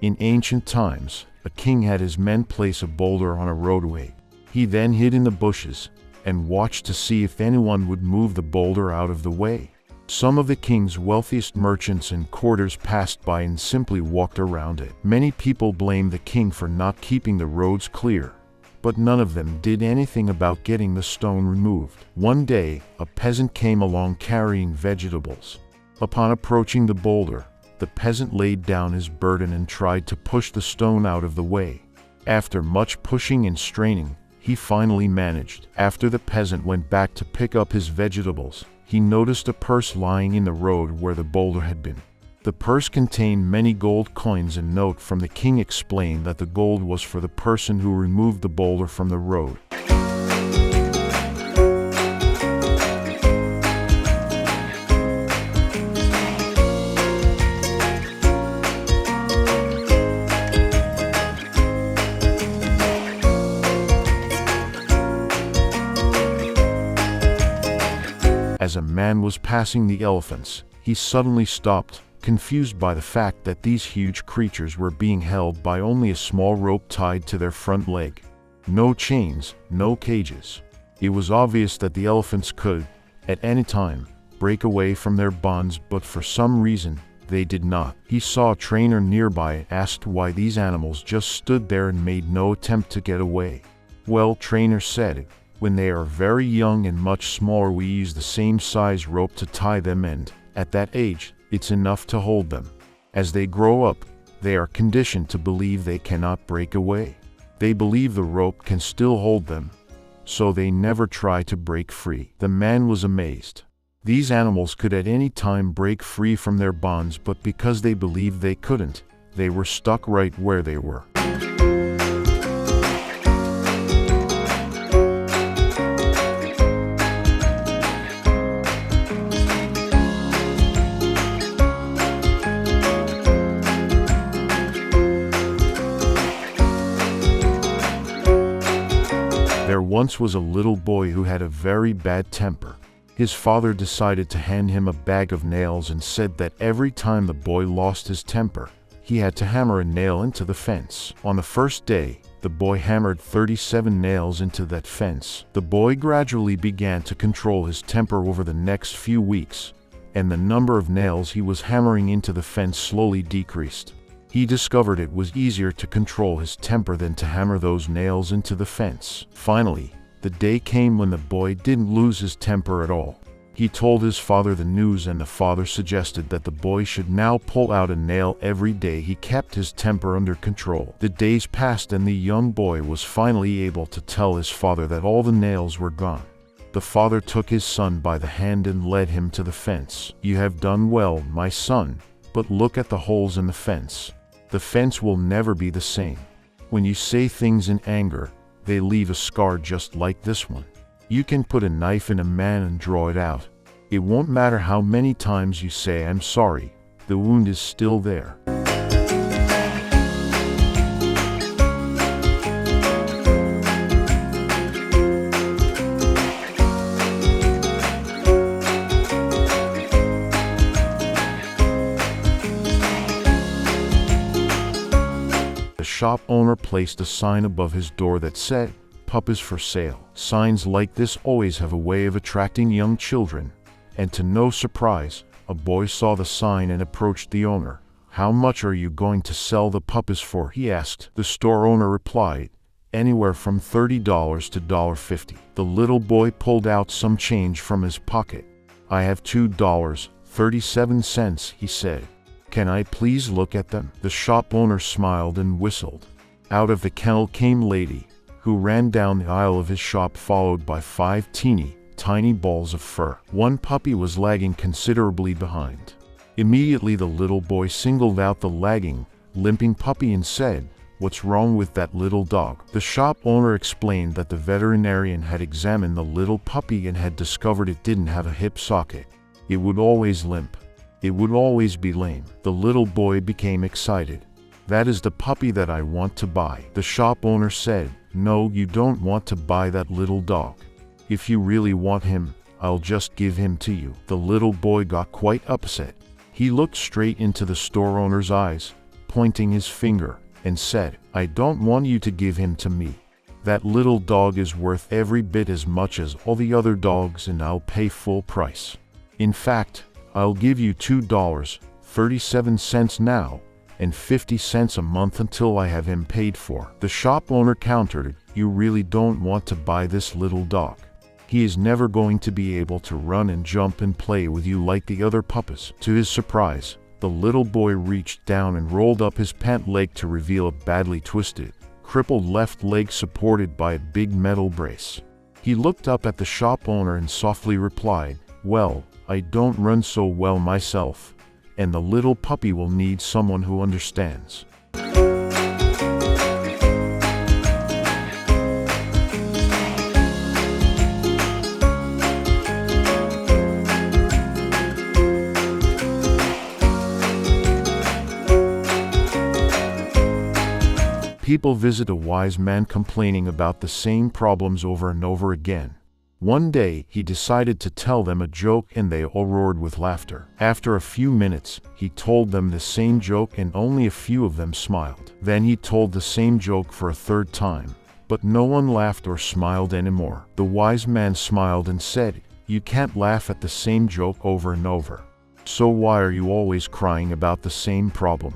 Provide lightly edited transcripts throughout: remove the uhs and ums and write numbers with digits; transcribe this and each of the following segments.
In ancient times, a king had his men place a boulder on a roadway. He then hid in the bushes and watched to see if anyone would move the boulder out of the way. Some of the king's wealthiest merchants and courtiers passed by and simply walked around it. Many people blamed the king for not keeping the roads clear, but none of them did anything about getting the stone removed. One day, a peasant came along carrying vegetables. Upon approaching the boulder, the peasant laid down his burden and tried to push the stone out of the way. After much pushing and straining, he finally managed. After the peasant went back to pick up his vegetables, he noticed a purse lying in the road where the boulder had been. The purse contained many gold coins, and a note from the king explained that the gold was for the person who removed the boulder from the road. As a man was passing the elephants, he suddenly stopped, confused by the fact that these huge creatures were being held by only a small rope tied to their front leg. No chains, no cages. It was obvious that the elephants could, at any time, break away from their bonds, but for some reason, they did not. He saw a trainer nearby and asked why these animals just stood there and made no attempt to get away. Well, trainer said, when they are very young and much smaller, we use the same size rope to tie them, and, at that age, it's enough to hold them. As they grow up, they are conditioned to believe they cannot break away. They believe the rope can still hold them, so they never try to break free. The man was amazed. These animals could at any time break free from their bonds, but because they believed they couldn't, they were stuck right where they were. There once was a little boy who had a very bad temper. His father decided to hand him a bag of nails and said that every time the boy lost his temper, he had to hammer a nail into the fence. On the first day, the boy hammered 37 nails into that fence. The boy gradually began to control his temper over the next few weeks, and the number of nails he was hammering into the fence slowly decreased. He discovered it was easier to control his temper than to hammer those nails into the fence. Finally, the day came when the boy didn't lose his temper at all. He told his father the news, and the father suggested that the boy should now pull out a nail every day he kept his temper under control. The days passed, and the young boy was finally able to tell his father that all the nails were gone. The father took his son by the hand and led him to the fence. "You have done well, my son, but look at the holes in the fence. The fence will never be the same. When you say things in anger, they leave a scar just like this one. You can put a knife in a man and draw it out. It won't matter how many times you say I'm sorry, the wound is still there." The shop owner placed a sign above his door that said, "Puppies for sale." Signs like this always have a way of attracting young children, and to no surprise, a boy saw the sign and approached the owner. "How much are you going to sell the puppies for?" he asked. The store owner replied, "Anywhere from $30 to $1.50. The little boy pulled out some change from his pocket. "I have $2.37, he said. "Can I please look at them?" The shop owner smiled and whistled. Out of the kennel came Lady, who ran down the aisle of his shop followed by 5 tiny balls of fur. One puppy was lagging considerably behind. Immediately the little boy singled out the lagging, limping puppy and said, "What's wrong with that little dog?" The shop owner explained that the veterinarian had examined the little puppy and had discovered it didn't have a hip socket. It would always limp. It would always be lame. The little boy became excited. "That is the puppy that I want to buy." The shop owner said, "No, you don't want to buy that little dog. If you really want him, I'll just give him to you." The little boy got quite upset. He looked straight into the store owner's eyes, pointing his finger, and said, "I don't want you to give him to me. That little dog is worth every bit as much as all the other dogs, and I'll pay full price. In fact, I'll give you $2.37 now, and 50 cents a month until I have him paid for." The shop owner countered, "You really don't want to buy this little dog. He is never going to be able to run and jump and play with you like the other puppies." To his surprise, the little boy reached down and rolled up his pant leg to reveal a badly twisted, crippled left leg supported by a big metal brace. He looked up at the shop owner and softly replied, "Well, I don't run so well myself, and the little puppy will need someone who understands." People visit a wise man complaining about the same problems over and over again. One day, he decided to tell them a joke and they all roared with laughter. After a few minutes, he told them the same joke and only a few of them smiled. Then he told the same joke for a third time, but no one laughed or smiled anymore. The wise man smiled and said, "You can't laugh at the same joke over and over. So why are you always crying about the same problem?"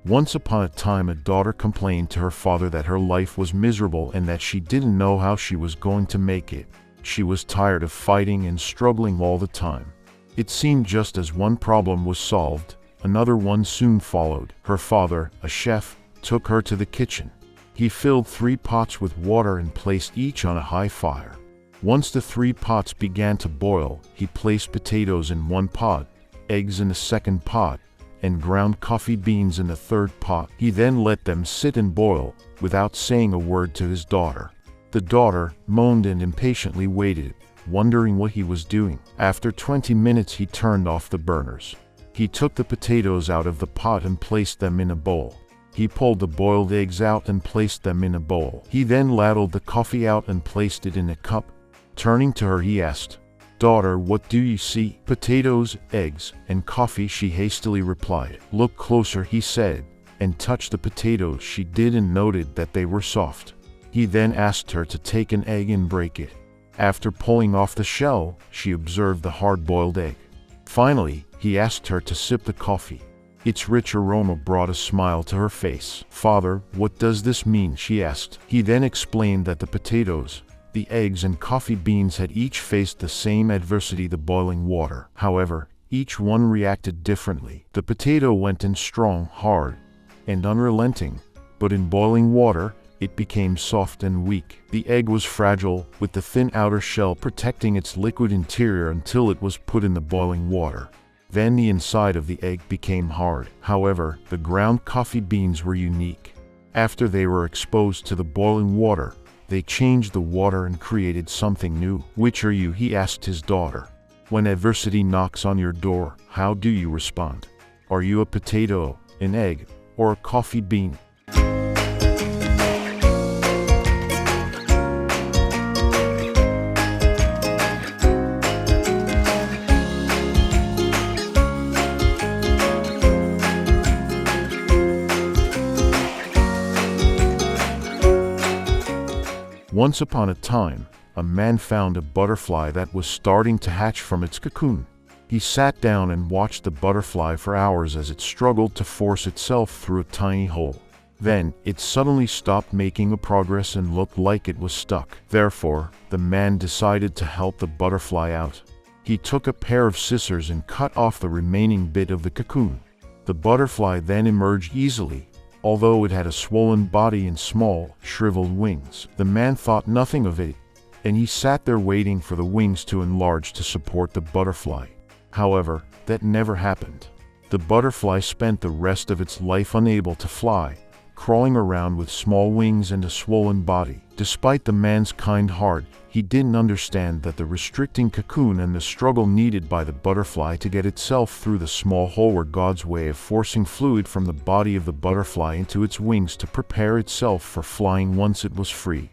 Once upon a time, a daughter complained to her father that her life was miserable and that she didn't know how she was going to make it. She was tired of fighting and struggling all the time. It seemed just as one problem was solved, another one soon followed. Her father, a chef, took her to the kitchen. He filled 3 pots with water and placed each on a high fire. Once the 3 pots began to boil, he placed potatoes in one pot, eggs in the second pot, and ground coffee beans in the third pot. He then let them sit and boil, without saying a word to his daughter. The daughter moaned and impatiently waited, wondering what he was doing. After 20 minutes, he turned off the burners. He took the potatoes out of the pot and placed them in a bowl. He pulled the boiled eggs out and placed them in a bowl. He then ladled the coffee out and placed it in a cup. Turning to her, he asked, "Daughter, what do you see?" "Potatoes, eggs, and coffee," she hastily replied. "Look closer," he said, and touched the potatoes. She did and noted that they were soft. He then asked her to take an egg and break it. After pulling off the shell, she observed the hard-boiled egg. Finally, he asked her to sip the coffee. Its rich aroma brought a smile to her face. "Father, what does this mean?" she asked. He then explained that the potatoes, the eggs and coffee beans had each faced the same adversity, the boiling water. However, each one reacted differently. The potato went in strong, hard, and unrelenting, but in boiling water, it became soft and weak. The egg was fragile, with the thin outer shell protecting its liquid interior until it was put in the boiling water. Then the inside of the egg became hard. However, the ground coffee beans were unique. After they were exposed to the boiling water, they changed the water and created something new. "Which are you?" he asked his daughter. "When adversity knocks on your door, how do you respond? Are you a potato, an egg, or a coffee bean?" Once upon a time, a man found a butterfly that was starting to hatch from its cocoon. He sat down and watched the butterfly for hours as it struggled to force itself through a tiny hole. Then, it suddenly stopped making progress and looked like it was stuck. Therefore, the man decided to help the butterfly out. He took a pair of scissors and cut off the remaining bit of the cocoon. The butterfly then emerged easily, although it had a swollen body and small, shriveled wings. The man thought nothing of it, and he sat there waiting for the wings to enlarge to support the butterfly. However, that never happened. The butterfly spent the rest of its life unable to fly, crawling around with small wings and a swollen body. Despite the man's kind heart, he didn't understand that the restricting cocoon and the struggle needed by the butterfly to get itself through the small hole were God's way of forcing fluid from the body of the butterfly into its wings to prepare itself for flying once it was free.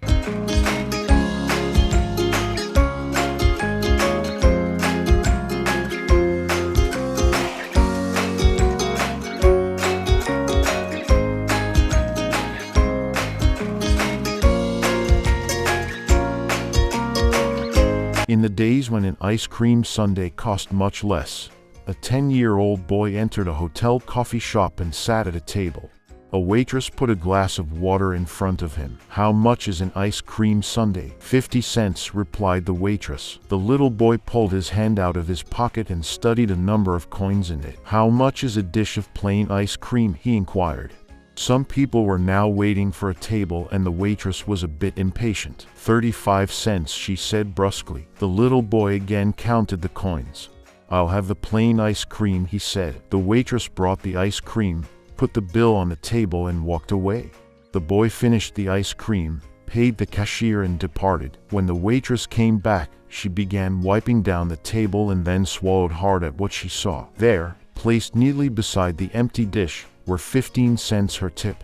In the days when an ice cream sundae cost much less, a 10-year-old boy entered a hotel coffee shop and sat at a table. A waitress put a glass of water in front of him. "How much is an ice cream sundae?" "50 cents, replied the waitress. The little boy pulled his hand out of his pocket and studied a number of coins in it. "How much is a dish of plain ice cream?" he inquired. Some people were now waiting for a table and the waitress was a bit impatient. 35 cents, she said brusquely. The little boy again counted the coins. "I'll have the plain ice cream," he said. The waitress brought the ice cream, put the bill on the table and walked away. The boy finished the ice cream, paid the cashier and departed. When the waitress came back, she began wiping down the table and then swallowed hard at what she saw. There, placed neatly beside the empty dish, were 15 cents, her tip.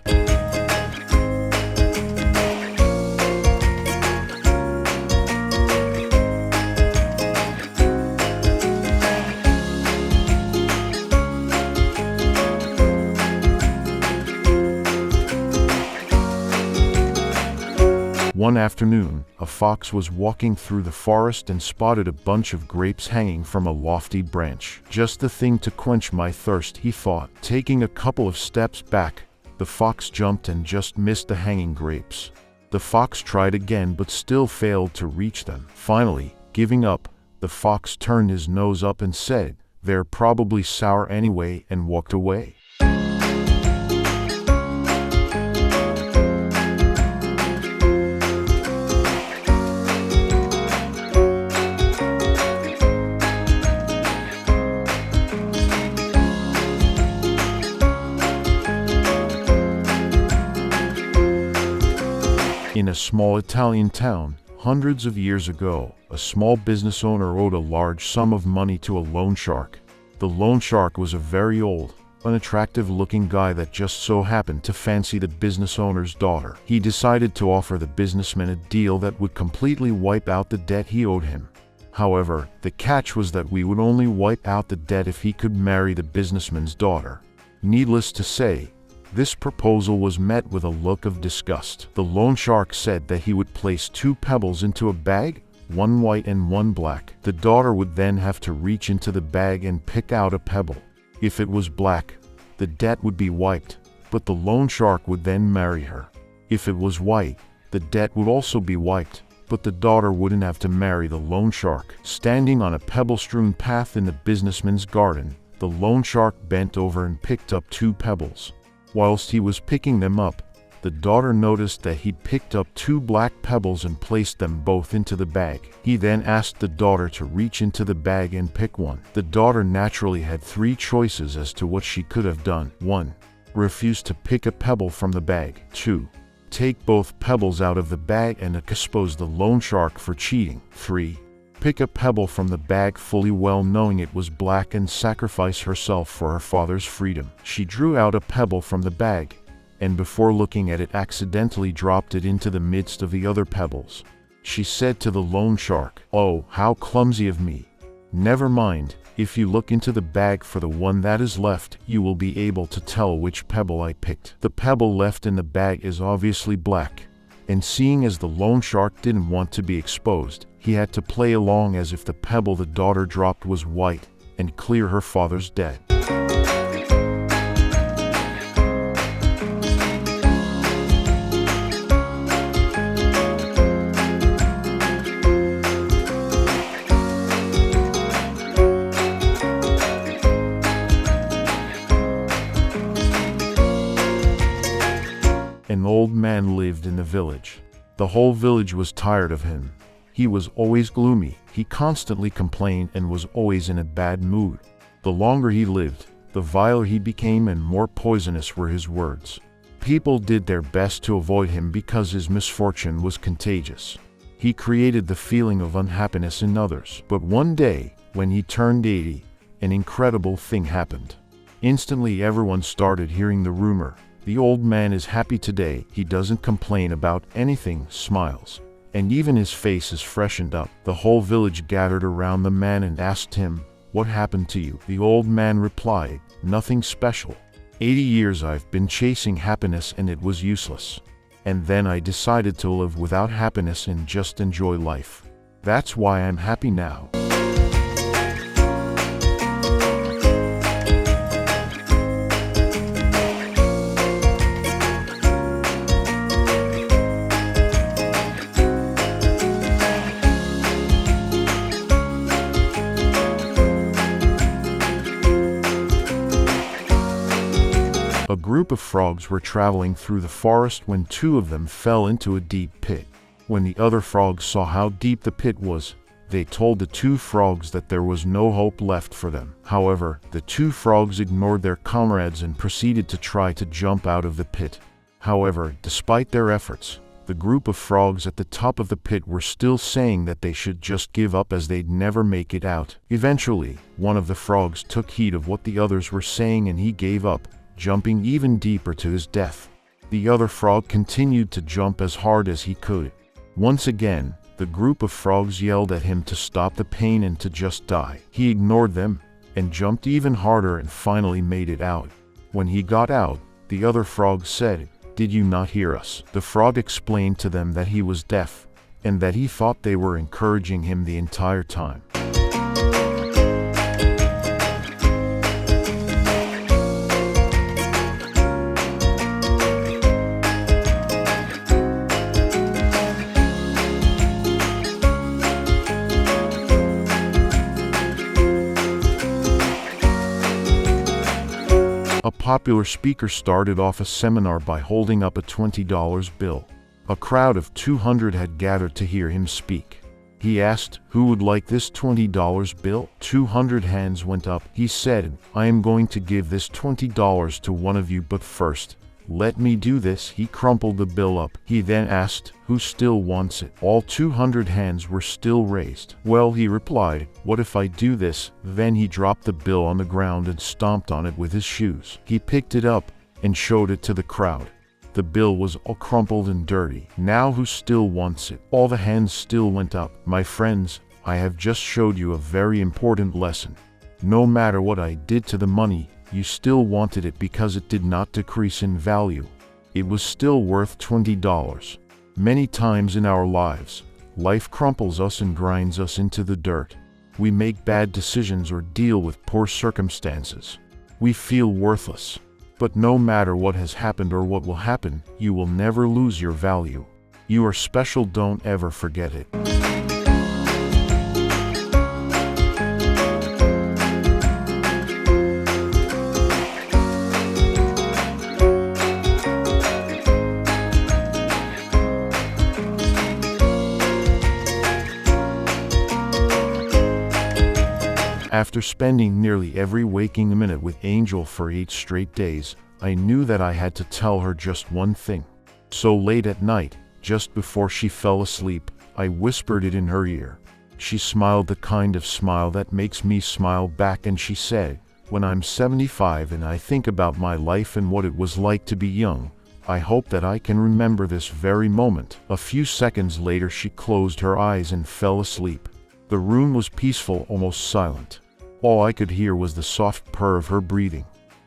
One afternoon, a fox was walking through the forest and spotted a bunch of grapes hanging from a lofty branch. "Just the thing to quench my thirst," he thought. Taking a couple of steps back, the fox jumped and just missed the hanging grapes. The fox tried again but still failed to reach them. Finally, giving up, the fox turned his nose up and said, "They're probably sour anyway," and walked away. In a small Italian town, hundreds of years ago, a small business owner owed a large sum of money to a loan shark. The loan shark was a very old, unattractive-looking guy that just so happened to fancy the business owner's daughter. He decided to offer the businessman a deal that would completely wipe out the debt he owed him. However, the catch was that we would only wipe out the debt if he could marry the businessman's daughter. Needless to say, this proposal was met with a look of disgust. The loan shark said that he would place 2 pebbles into a bag, one white and one black. The daughter would then have to reach into the bag and pick out a pebble. If it was black, the debt would be wiped, but the loan shark would then marry her. If it was white, the debt would also be wiped, but the daughter wouldn't have to marry the loan shark. Standing on a pebble-strewn path in the businessman's garden, the loan shark bent over and picked up 2 pebbles. Whilst he was picking them up, the daughter noticed that he'd picked up 2 black pebbles and placed them both into the bag. He then asked the daughter to reach into the bag and pick one. The daughter naturally had 3 choices as to what she could have done. 1. Refuse to pick a pebble from the bag. 2. Take both pebbles out of the bag and expose the loan shark for cheating. 3. Pick a pebble from the bag fully well knowing it was black and sacrifice herself for her father's freedom. She drew out a pebble from the bag, and before looking at it accidentally dropped it into the midst of the other pebbles. She said to the loan shark, "Oh, how clumsy of me. Never mind, if you look into the bag for the one that is left, you will be able to tell which pebble I picked." The pebble left in the bag is obviously black, and seeing as the loan shark didn't want to be exposed, he had to play along as if the pebble the daughter dropped was white and clear her father's debt. An old man lived in the village. The whole village was tired of him. He was always gloomy, he constantly complained and was always in a bad mood. The longer he lived, the viler he became and more poisonous were his words. People did their best to avoid him because his misfortune was contagious. He created the feeling of unhappiness in others. But one day, when he turned 80, an incredible thing happened. Instantly everyone started hearing the rumor. The old man is happy today, he doesn't complain about anything, smiles. And even his face is freshened up. The whole village gathered around the man and asked him, "What happened to you?" The old man replied, "Nothing special. 80 years I've been chasing happiness and it was useless. And then I decided to live without happiness and just enjoy life. That's why I'm happy now." A group of frogs were traveling through the forest when two of them fell into a deep pit. When the other frogs saw how deep the pit was, they told the two frogs that there was no hope left for them. However, the two frogs ignored their comrades and proceeded to try to jump out of the pit. However, despite their efforts, the group of frogs at the top of the pit were still saying that they should just give up as they'd never make it out. Eventually, one of the frogs took heed of what the others were saying and he gave up, jumping even deeper to his death. The other frog continued to jump as hard as he could. Once again, the group of frogs yelled at him to stop the pain and to just die. He ignored them and jumped even harder and finally made it out. When he got out, the other frog said, "Did you not hear us?" The frog explained to them that he was deaf and that he thought they were encouraging him the entire time. A popular speaker started off a seminar by holding up a $20 bill. A crowd of 200 had gathered to hear him speak. He asked, "Who would like this $20 bill?" 200 hands went up. He said, "I am going to give this $20 to one of you, but first, let me do this." He crumpled the bill up. He then asked, "Who still wants it?" All 200 hands were still raised. "Well," he replied, "what if I do this?" Then he dropped the bill on the ground and stomped on it with his shoes. He picked it up and showed it to the crowd. The bill was all crumpled and dirty. "Now who still wants it?" All the hands still went up. "My friends, I have just showed you a very important lesson. No matter what I did to the money, you still wanted it because it did not decrease in value. It was still worth $20. Many times in our lives, life crumples us and grinds us into the dirt. We make bad decisions or deal with poor circumstances. We feel worthless. But no matter what has happened or what will happen, you will never lose your value. You are special, don't ever forget it. After spending nearly every waking minute with Angel for 8 straight days, I knew that I had to tell her just one thing. So late at night, just before she fell asleep, I whispered it in her ear. She smiled the kind of smile that makes me smile back, and she said, "When I'm 75 and I think about my life and what it was like to be young, I hope that I can remember this very moment." A few seconds later she closed her eyes and fell asleep. The room was peaceful, almost silent. All I could hear was the soft purr of her breathing.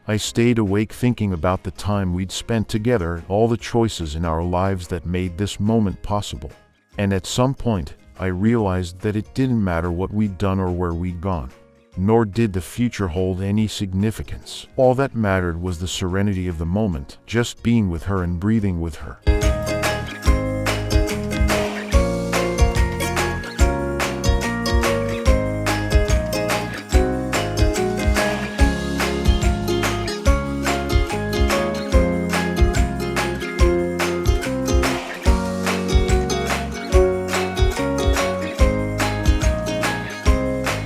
I stayed awake thinking about the time we'd spent together and all the choices in our lives that made this moment possible. And at some point, I realized that it didn't matter what we'd done or where we'd gone. Nor did the future hold any significance. All that mattered was the serenity of the moment, just being with her and breathing with her.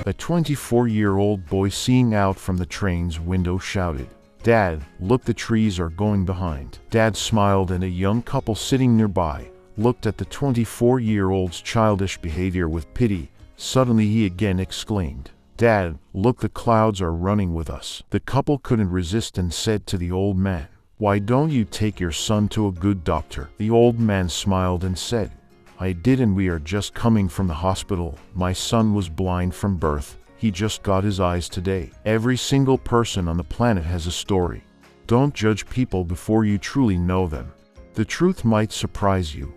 A 24-year-old boy seeing out from the train's window shouted, "Dad, look, the trees are going behind." Dad smiled, and a young couple sitting nearby looked at the 24-year-old's childish behavior with pity. Suddenly he again exclaimed, "Dad, look, the clouds are running with us." The couple couldn't resist and said to the old man, "Why don't you take your son to a good doctor?" The old man smiled and said, "I did, and we are just coming from the hospital. My son was blind from birth. He just got his eyes today." Every single person on the planet has a story. Don't judge people before you truly know them. The truth might surprise you.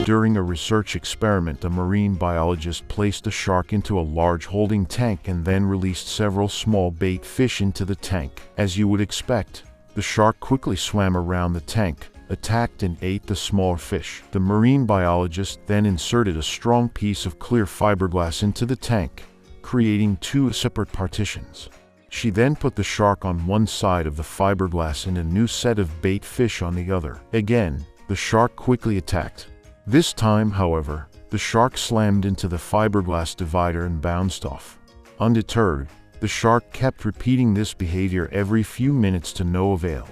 During a research experiment, a marine biologist placed a shark into a large holding tank and then released several small bait fish into the tank. As you would expect, the shark quickly swam around the tank, attacked and ate the smaller fish. The marine biologist then inserted a strong piece of clear fiberglass into the tank, creating two separate partitions. She then put the shark on one side of the fiberglass and a new set of bait fish on the other. Again, the shark quickly attacked. This time, however, the shark slammed into the fiberglass divider and bounced off. Undeterred, the shark kept repeating this behavior every few minutes to no avail.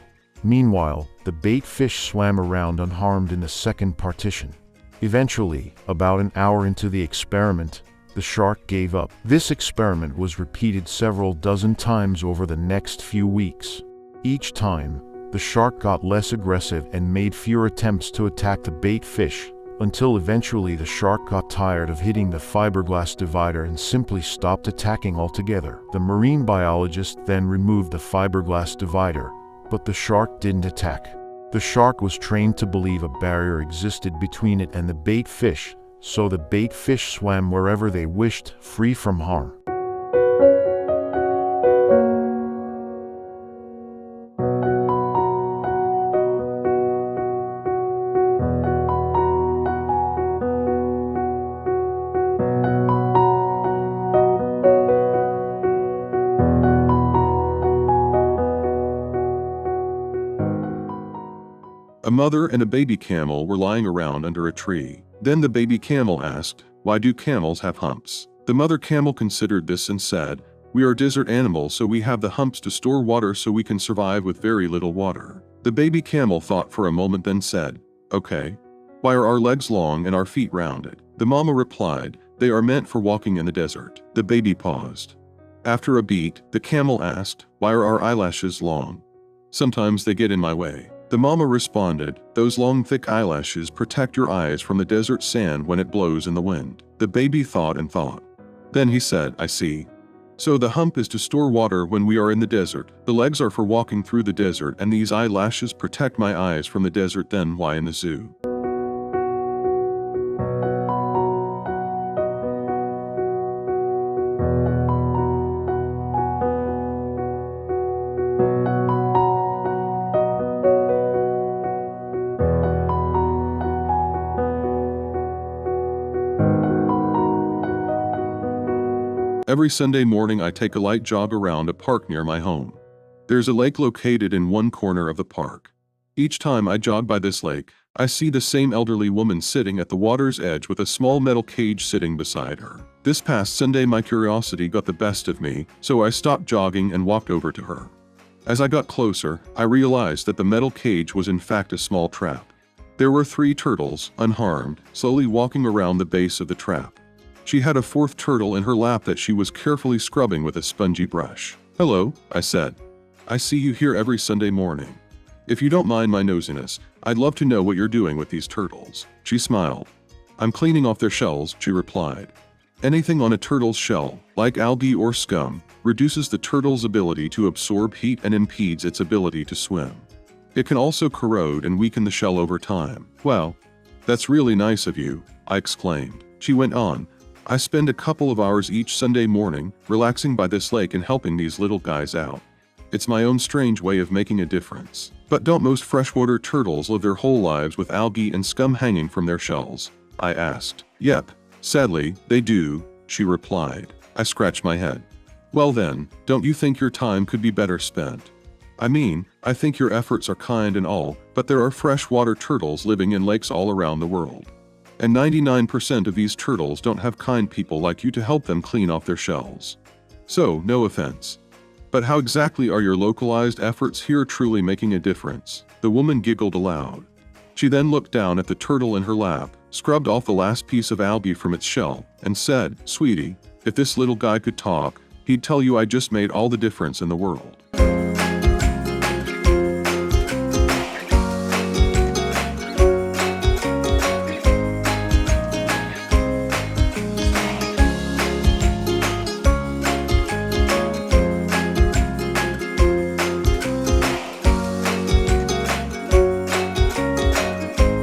Meanwhile, the bait fish swam around unharmed in the second partition. Eventually, about an hour into the experiment, the shark gave up. This experiment was repeated several dozen times over the next few weeks. Each time, the shark got less aggressive and made fewer attempts to attack the bait fish, until eventually the shark got tired of hitting the fiberglass divider and simply stopped attacking altogether. The marine biologist then removed the fiberglass divider, but the shark didn't attack. The shark was trained to believe a barrier existed between it and the bait fish, so the bait fish swam wherever they wished, free from harm. A mother and a baby camel were lying around under a tree. Then the baby camel asked, "Why do camels have humps?" The mother camel considered this and said, "We are desert animals, so we have the humps to store water so we can survive with very little water." The baby camel thought for a moment, then said, "Okay. Why are our legs long and our feet rounded?" The mama replied, "They are meant for walking in the desert." The baby paused. After a beat, the camel asked, "Why are our eyelashes long?" "Sometimes they get in my way." The mama responded, "Those long thick eyelashes protect your eyes from the desert sand when it blows in the wind." The baby thought and thought. Then he said, "I see. So the hump is to store water when we are in the desert, the legs are for walking through the desert, and these eyelashes protect my eyes from the desert. Then why in the zoo?" Every Sunday morning I take a light jog around a park near my home. There's a lake located in one corner of the park. Each time I jog by this lake, I see the same elderly woman sitting at the water's edge with a small metal cage sitting beside her. This past Sunday my curiosity got the best of me, so I stopped jogging and walked over to her. As I got closer, I realized that the metal cage was in fact a small trap. There were 3 turtles, unharmed, slowly walking around the base of the trap. She had a 4th turtle in her lap that she was carefully scrubbing with a spongy brush. "Hello," I said. "I see you here every Sunday morning. If you don't mind my nosiness, I'd love to know what you're doing with these turtles." She smiled. "I'm cleaning off their shells," she replied. "Anything on a turtle's shell, like algae or scum, reduces the turtle's ability to absorb heat and impedes its ability to swim. It can also corrode and weaken the shell over time." "Well, that's really nice of you," I exclaimed. She went on, "I spend a couple of hours each Sunday morning, relaxing by this lake and helping these little guys out. It's my own strange way of making a difference." "But don't most freshwater turtles live their whole lives with algae and scum hanging from their shells?" I asked. "Yep. Sadly, they do, she replied. I scratched my head. Well then, don't you think your time could be better spent? I mean, I think your efforts are kind and all, but there are freshwater turtles living in lakes all around the world. And 99% of these turtles don't have kind people like you to help them clean off their shells. So, no offense. But how exactly are your localized efforts here truly making a difference? The woman giggled aloud. She then looked down at the turtle in her lap, scrubbed off the last piece of algae from its shell, and said, "Sweetie, if this little guy could talk, he'd tell you I just made all the difference in the world."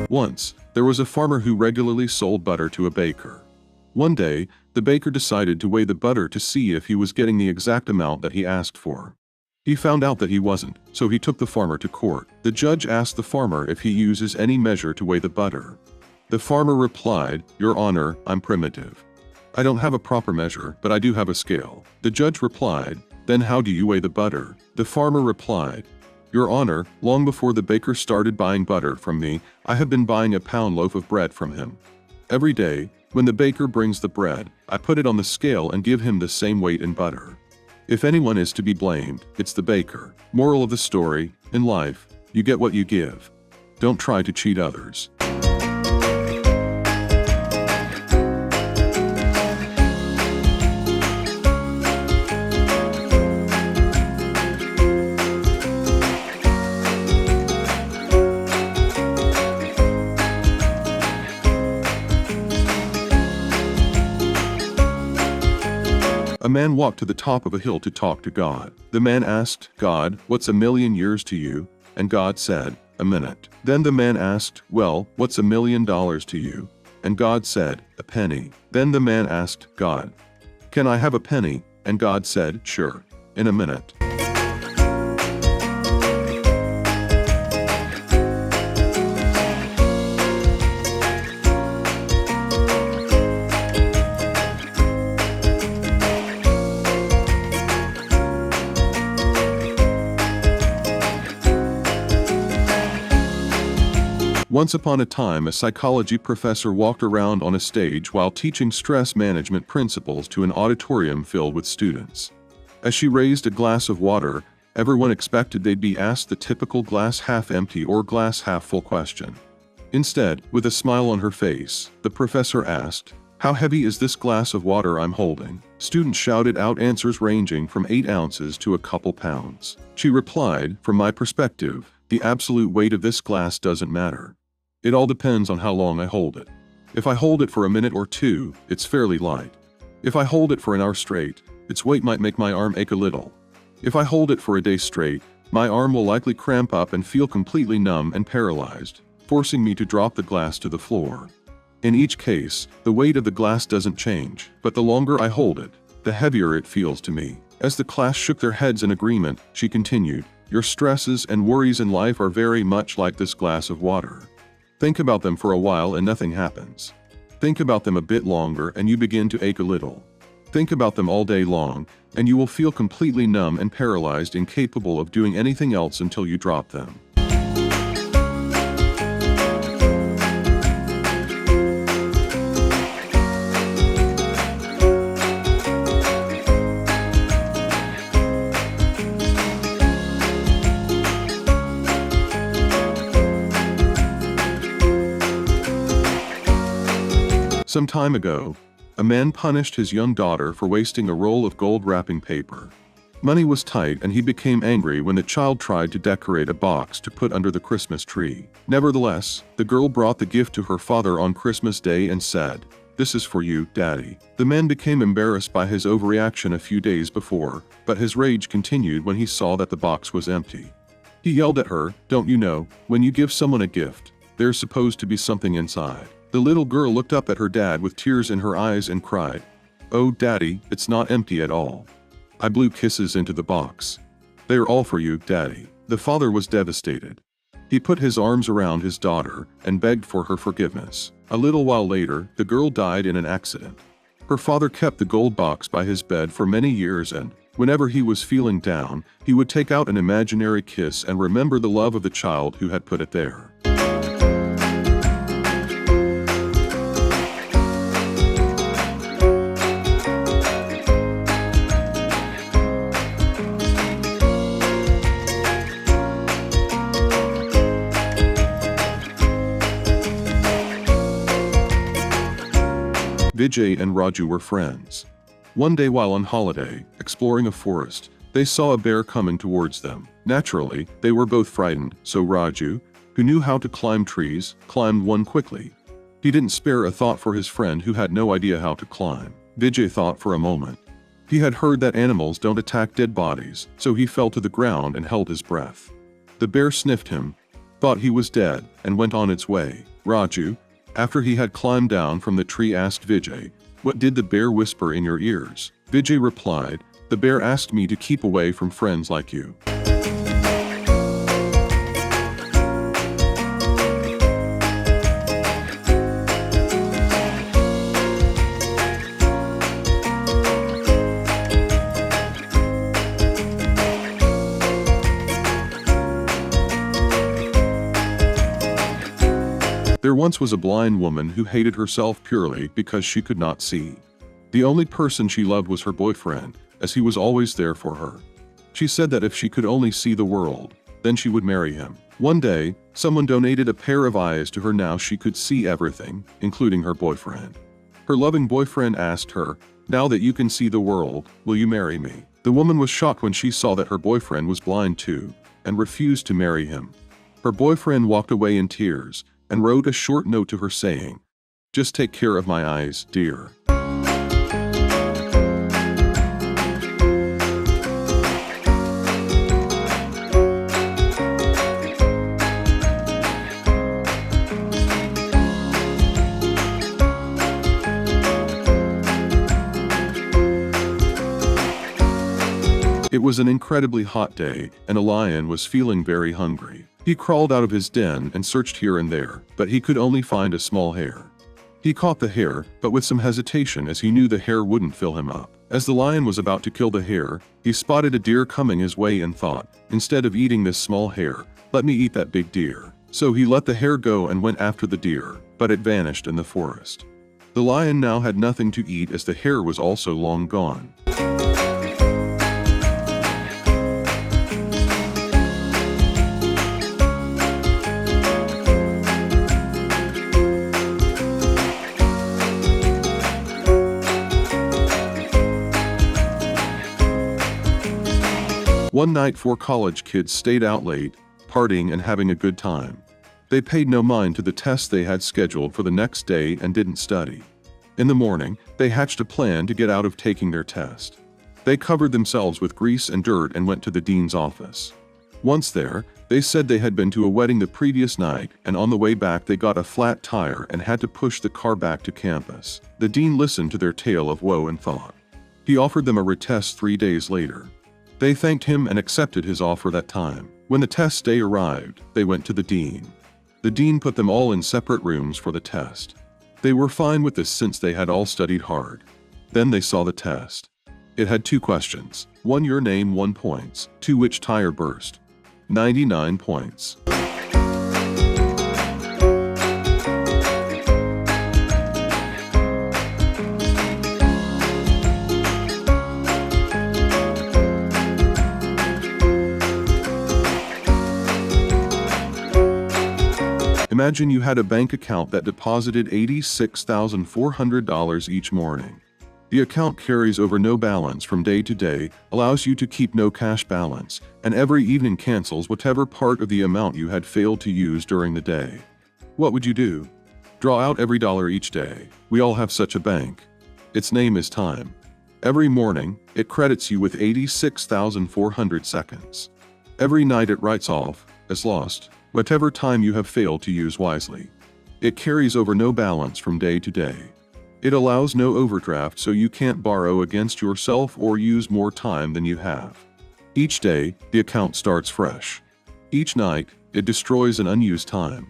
Once, there was a farmer who regularly sold butter to a baker. One day, the baker decided to weigh the butter to see if he was getting the exact amount that he asked for. He found out that he wasn't, so he took the farmer to court. The judge asked the farmer if he uses any measure to weigh the butter. The farmer replied, "Your Honor, I'm primitive. I don't have a proper measure, but I do have a scale." The judge replied, "Then how do you weigh the butter?" The farmer replied, "Your Honor, long before the baker started buying butter from me, I have been buying a pound loaf of bread from him. Every day, when the baker brings the bread, I put it on the scale and give him the same weight in butter. If anyone is to be blamed, it's the baker." Moral of the story, in life, you get what you give. Don't try to cheat others. A man walked to the top of a hill to talk to God. The man asked, "God, what's 1,000,000 years to you?" And God said, "A minute." Then the man asked, "Well, what's $1,000,000 to you?" And God said, "A penny." Then the man asked God, "Can I have a penny?" And God said, "Sure, in a minute." Once upon a time, a psychology professor walked around on a stage while teaching stress management principles to an auditorium filled with students. As she raised a glass of water, everyone expected they'd be asked the typical glass half empty or glass half full question. Instead, with a smile on her face, the professor asked, "How heavy is this glass of water I'm holding?" Students shouted out answers ranging from 8 ounces to a couple pounds. She replied, "From my perspective, the absolute weight of this glass doesn't matter. It all depends on how long I hold it. If I hold it for a minute or two, it's fairly light. If I hold it for an hour straight, its weight might make my arm ache a little. If I hold it for a day straight, my arm will likely cramp up and feel completely numb and paralyzed, forcing me to drop the glass to the floor. In each case, the weight of the glass doesn't change, but the longer I hold it, the heavier it feels to me." As the class shook their heads in agreement, she continued, "Your stresses and worries in life are very much like this glass of water. Think about them for a while and nothing happens. Think about them a bit longer and you begin to ache a little. Think about them all day long, and you will feel completely numb and paralyzed, incapable of doing anything else until you drop them." Some time ago, a man punished his young daughter for wasting a roll of gold wrapping paper. Money was tight and he became angry when the child tried to decorate a box to put under the Christmas tree. Nevertheless, the girl brought the gift to her father on Christmas Day and said, "This is for you, Daddy." The man became embarrassed by his overreaction a few days before, but his rage continued when he saw that the box was empty. He yelled at her, "Don't you know, when you give someone a gift, there's supposed to be something inside?" The little girl looked up at her dad with tears in her eyes and cried, "Oh, Daddy, it's not empty at all. I blew kisses into the box. They're all for you, Daddy." The father was devastated. He put his arms around his daughter and begged for her forgiveness. A little while later, the girl died in an accident. Her father kept the gold box by his bed for many years, and whenever he was feeling down, he would take out an imaginary kiss and remember the love of the child who had put it there. Vijay and Raju were friends. One day while on holiday, exploring a forest, they saw a bear coming towards them. Naturally, they were both frightened, so Raju, who knew how to climb trees, climbed one quickly. He didn't spare a thought for his friend who had no idea how to climb. Vijay thought for a moment. He had heard that animals don't attack dead bodies, so he fell to the ground and held his breath. The bear sniffed him, thought he was dead, and went on its way. Raju, after he had climbed down from the tree, asked Vijay, "What did the bear whisper in your ears?" Vijay replied, "The bear asked me to keep away from friends like you." There once was a blind woman who hated herself purely because she could not see. The only person she loved was her boyfriend, as he was always there for her. She said that if she could only see the world, then she would marry him. One day, someone donated a pair of eyes to her. Now she could see everything, including her boyfriend. Her loving boyfriend asked her, "Now that you can see the world, will you marry me?" The woman was shocked when she saw that her boyfriend was blind too, and refused to marry him. Her boyfriend walked away in tears, and wrote a short note to her saying, "Just take care of my eyes, dear." It was an incredibly hot day, and a lion was feeling very hungry. He crawled out of his den and searched here and there, but he could only find a small hare. He caught the hare, but with some hesitation, as he knew the hare wouldn't fill him up. As the lion was about to kill the hare, he spotted a deer coming his way and thought, "Instead of eating this small hare, let me eat that big deer." So he let the hare go and went after the deer, but it vanished in the forest. The lion now had nothing to eat, as the hare was also long gone. One night, 4 college kids stayed out late, partying and having a good time. They paid no mind to the test they had scheduled for the next day and didn't study. In the morning, they hatched a plan to get out of taking their test. They covered themselves with grease and dirt and went to the dean's office. Once there, they said they had been to a wedding the previous night, and on the way back they got a flat tire and had to push the car back to campus. The dean listened to their tale of woe and thought. He offered them a retest 3 days later. They thanked him and accepted his offer that time. When the test day arrived, they went to the dean. The dean put them all in separate rooms for the test. They were fine with this since they had all studied hard. Then they saw the test. It had 2 questions. 1, your name, 1 points. 2, which tire burst. 99 points. Imagine you had a bank account that deposited $86,400 each morning. The account carries over no balance from day to day, allows you to keep no cash balance, and every evening cancels whatever part of the amount you had failed to use during the day. What would you do? Draw out every dollar each day. We all have such a bank. Its name is time. Every morning, it credits you with 86,400 seconds. Every night it writes off, as lost, whatever time you have failed to use wisely. It carries over no balance from day to day. It allows no overdraft, so you can't borrow against yourself or use more time than you have. Each day, the account starts fresh. Each night, it destroys an unused time.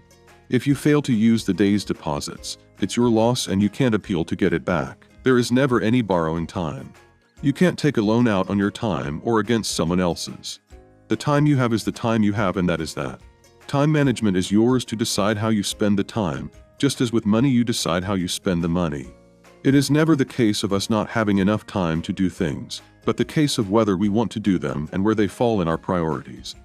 If you fail to use the day's deposits, it's your loss and you can't appeal to get it back. There is never any borrowing time. You can't take a loan out on your time or against someone else's. The time you have is the time you have, and that is that. Time management is yours to decide how you spend the time, just as with money you decide how you spend the money. It is never the case of us not having enough time to do things, but the case of whether we want to do them and where they fall in our priorities.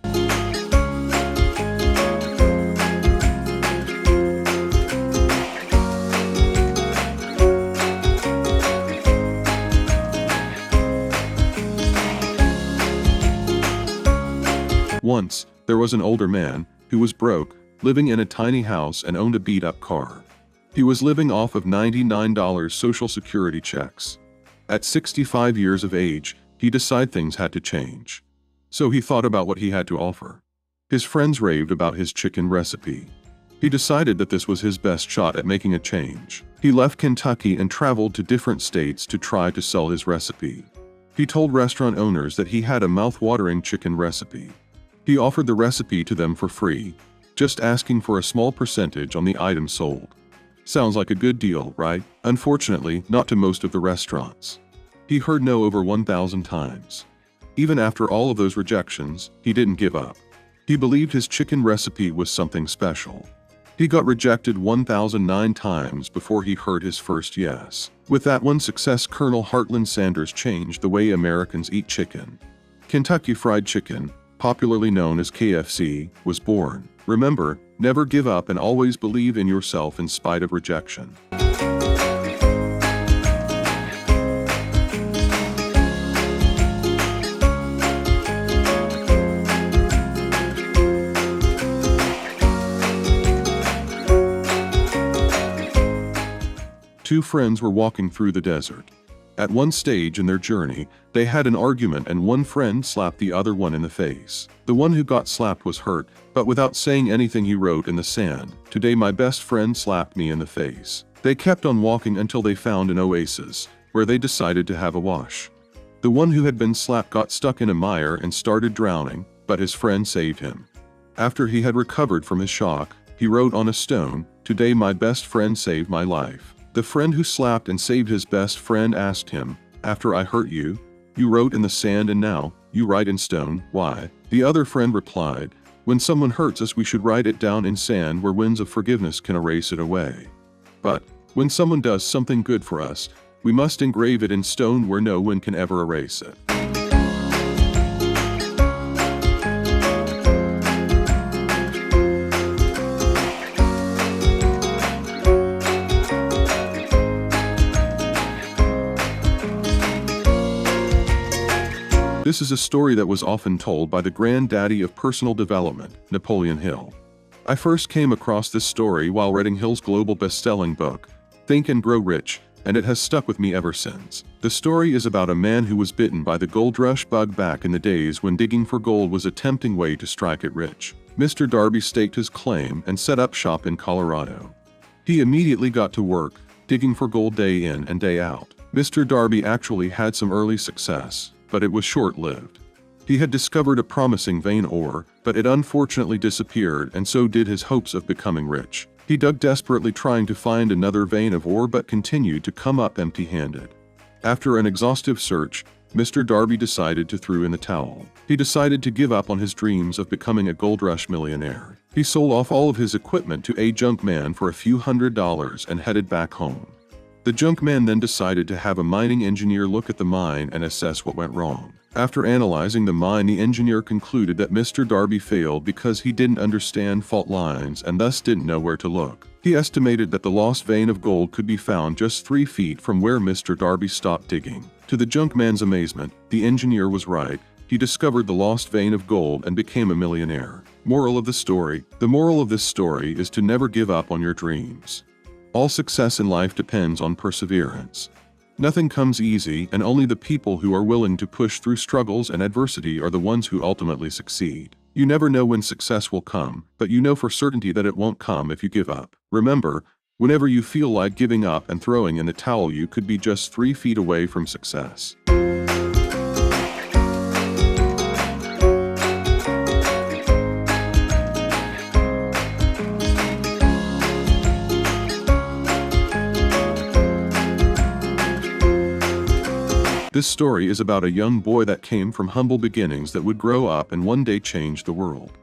Once, there was an older man who was broke, living in a tiny house and owned a beat-up car. He was living off of $99 Social Security checks. At 65 years of age, he decided things had to change. So he thought about what he had to offer. His friends raved about his chicken recipe. He decided that this was his best shot at making a change. He left Kentucky and traveled to different states to try to sell his recipe. He told restaurant owners that he had a mouth-watering chicken recipe. He offered the recipe to them for free, just asking for a small percentage on the item sold. Sounds like a good deal, right? Unfortunately, not to most of the restaurants. He heard no over 1,000 times. Even after all of those rejections, he didn't give up. He believed his chicken recipe was something special. He got rejected 1,009 times before he heard his first yes. With that one success, Colonel Heartland Sanders changed the way Americans eat chicken. Kentucky Fried Chicken, popularly known as KFC, was born. Remember, never give up and always believe in yourself in spite of rejection. Two friends were walking through the desert. At one stage in their journey, they had an argument and one friend slapped the other one in the face. The one who got slapped was hurt, but without saying anything he wrote in the sand, "Today my best friend slapped me in the face." They kept on walking until they found an oasis, where they decided to have a wash. The one who had been slapped got stuck in a mire and started drowning, but his friend saved him. After he had recovered from his shock, he wrote on a stone, "Today my best friend saved my life." The friend who slapped and saved his best friend asked him, "After I hurt you, you wrote in the sand and now, you write in stone, why?" The other friend replied, "When someone hurts us we should write it down in sand where winds of forgiveness can erase it away. But, when someone does something good for us, we must engrave it in stone where no wind can ever erase it." This is a story that was often told by the granddaddy of personal development, Napoleon Hill. I first came across this story while reading Hill's global best-selling book, Think and Grow Rich, and it has stuck with me ever since. The story is about a man who was bitten by the gold rush bug back in the days when digging for gold was a tempting way to strike it rich. Mr. Darby staked his claim and set up shop in Colorado. He immediately got to work, digging for gold day in and day out. Mr. Darby actually had some early success, but it was short-lived. He had discovered a promising vein ore, but it unfortunately disappeared, and so did his hopes of becoming rich. He dug desperately trying to find another vein of ore but continued to come up empty-handed. After an exhaustive search, Mr. Darby decided to throw in the towel. He decided to give up on his dreams of becoming a gold rush millionaire. He sold off all of his equipment to a junk man for a few $100s and headed back home. The junk man then decided to have a mining engineer look at the mine and assess what went wrong. After analyzing the mine, the engineer concluded that Mr. Darby failed because he didn't understand fault lines and thus didn't know where to look. He estimated that the lost vein of gold could be found just 3 feet from where Mr. Darby stopped digging. To the junk man's amazement, the engineer was right. He discovered the lost vein of gold and became a millionaire. Moral of the story: the moral of this story is to never give up on your dreams. All success in life depends on perseverance. Nothing comes easy, and only the people who are willing to push through struggles and adversity are the ones who ultimately succeed. You never know when success will come, but you know for certainty that it won't come if you give up. Remember, whenever you feel like giving up and throwing in the towel, you could be just 3 feet away from success. This story is about a young boy that came from humble beginnings that would grow up and one day change the world.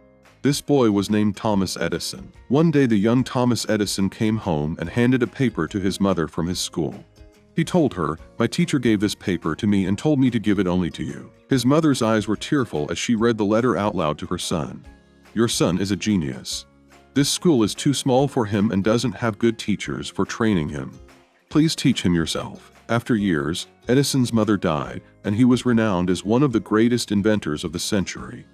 This boy was named Thomas Edison. One day the young Thomas Edison came home and handed a paper to his mother from his school. He told her, "My teacher gave this paper to me and told me to give it only to you." His mother's eyes were tearful as she read the letter out loud to her son. "Your son is a genius. This school is too small for him and doesn't have good teachers for training him. Please teach him yourself." After years, Edison's mother died, and he was renowned as one of the greatest inventors of the century.